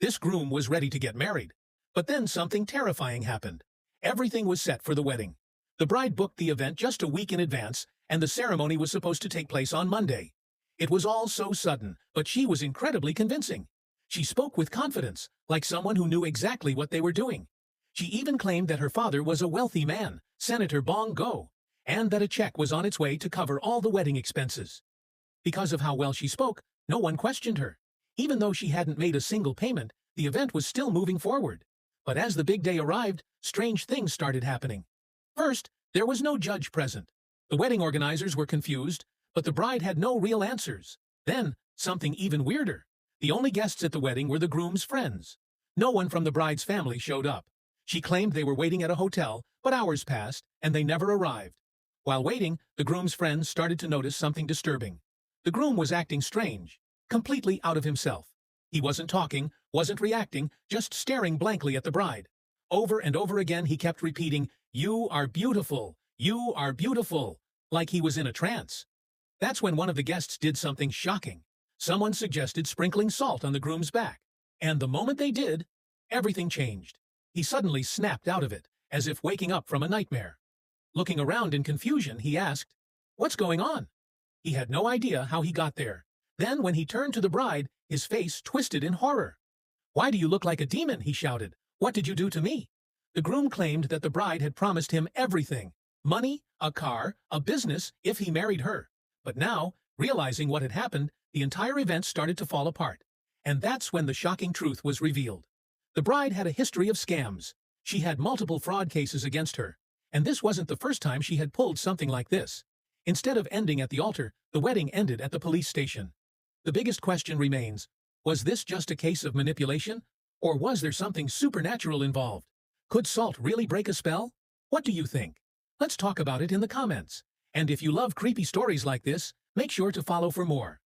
This groom was ready to get married. But then something terrifying happened. Everything was set for the wedding. The bride booked the event just a week in advance, and the ceremony was supposed to take place on Monday. It was all so sudden, but she was incredibly convincing. She spoke with confidence, like someone who knew exactly what they were doing. She even claimed that her father was a wealthy man, Senator Bong Go, and that a check was on its way to cover all the wedding expenses. Because of how well she spoke, no one questioned her. Even though she hadn't made a single payment, the event was still moving forward. But as the big day arrived, strange things started happening. First, there was no judge present. The wedding organizers were confused, but the bride had no real answers. Then, something even weirder. The only guests at the wedding were the groom's friends. No one from the bride's family showed up. She claimed they were waiting at a hotel, but hours passed, and they never arrived. While waiting, the groom's friends started to notice something disturbing. The groom was acting strange, completely out of himself. He wasn't talking, wasn't reacting, just staring blankly at the bride. Over and over again he kept repeating, "You are beautiful, you are beautiful," like he was in a trance. That's when one of the guests did something shocking. Someone suggested sprinkling salt on the groom's back. And the moment they did, everything changed. He suddenly snapped out of it, as if waking up from a nightmare. Looking around in confusion, he asked, "What's going on?" He had no idea how he got there. Then, when he turned to the bride, his face twisted in horror. "Why do you look like a demon?" he shouted. "What did you do to me?" The groom claimed that the bride had promised him everything: money, a car, a business, if he married her. But now, realizing what had happened, the entire event started to fall apart. And that's when the shocking truth was revealed. The bride had a history of scams. She had multiple fraud cases against her. And this wasn't the first time she had pulled something like this. Instead of ending at the altar, the wedding ended at the police station. The biggest question remains, was this just a case of manipulation? Or was there something supernatural involved? Could salt really break a spell? What do you think? Let's talk about it in the comments. And if you love creepy stories like this, make sure to follow for more.